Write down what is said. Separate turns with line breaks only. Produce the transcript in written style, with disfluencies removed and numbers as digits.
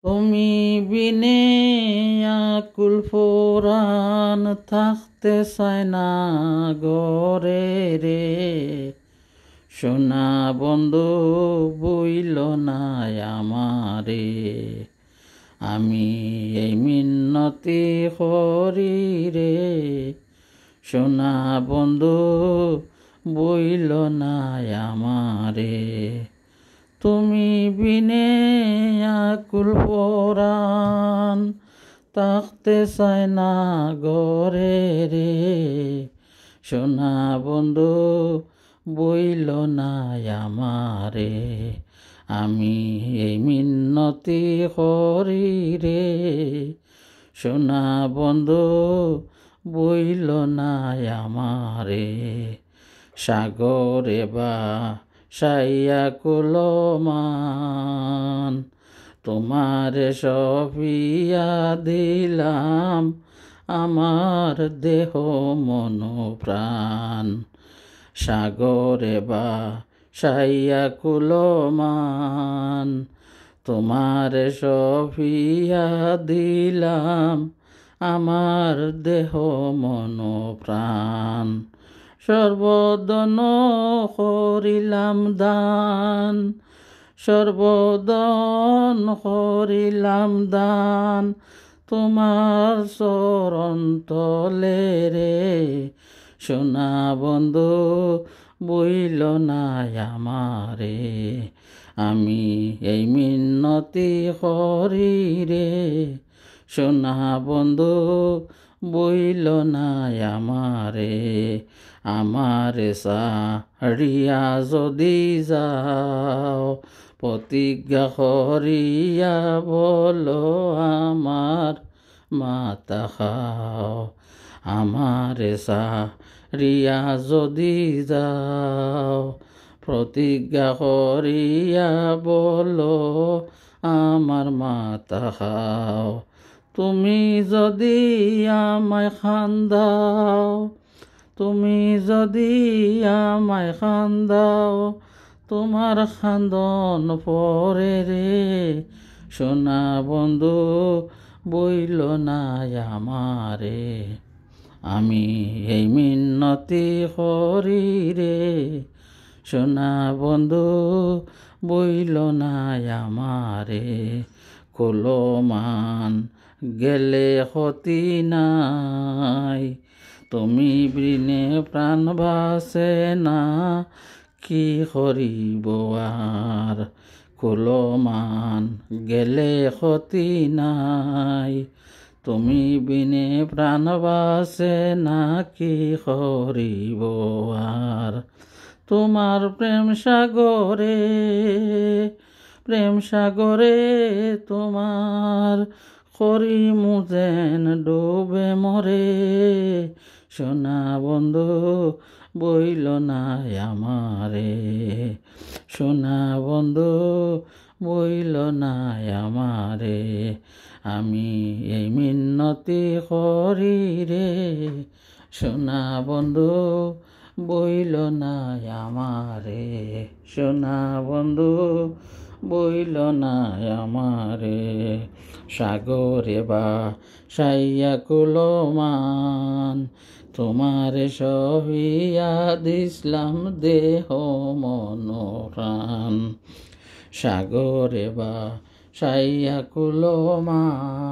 তুমি বিনে আকুল ফোরান থাকতে চায় না গরে রে, সোনা বন্ধু বইল না আমারে। আমি এই মিন্নতি করি রে, সোনা বন্ধু বইল না আমারে। তুমি বিনে আকুল পরাণ থাকতে চায় না গরে রে, সোনা বন্ধু বইল না আমারে। আমি এই মিন্নতি করি রে, সোনা বন্ধু বইল না আমারে। সাগরে বা সাইয়া কুলমান তোমারে সফিয়া দিলাম, আমার দেহ মন প্রাণ। সাগরে বা সাইয়া কুলমান তোমারে সফিয়া দিলাম, আমার দেহ মন প্রাণ। সর্বদন করিলাম দান, সর্বদন করিলাম দান, তোমার চরণ তলে রে, সোনা বন্ধু বইল না আমারে। আমি এই মিন্নতি করি রে, সোনা বন্ধু বইল না আমারে। আমারে সারিয়া যদি যাও, প্রতিজ্ঞা করিয়া বলো আমার মাতা খাও। আমারে সারিয়া যদি যাও, প্রতিজ্ঞা করিয়া বলো আমার মাতা খাও। তুমি যদি আমায় খান্দাও, তুমি যদি আমায় খান্দাও, তোমার খান্দন পরে রে, সোনা বন্ধু বইল না আমারে। আমি এই মিন্নতি করি রে, সোনা বন্ধু বইল না আমারে। কুলমান গেলে ক্ষতি নাই, তুমি বিনে প্রাণ বাসে না, কি করিব আর। কুলমান গেলে ক্ষতি নাই, তুমি বিনে প্রাণ বাসে না, কি করিব আর। তোমার প্রেম সাগরে, প্রেম সাগরে তোমার করিমু যেন ডুবে মরে, সোনা বন্ধু বইল না আমারে। সোনা বন্ধু বইল না আমারে। আমি এই মিন্নতি করি রে, সোনা বন্ধু বইল না আমারে। সোনা বন্ধু বইল না আমারে। সাগরে বা সাইয়া কুলমান তোমারে সহিয়া দিসলাম দেহ মন প্রাণ। সাগরে বা সাইয়া কুলমান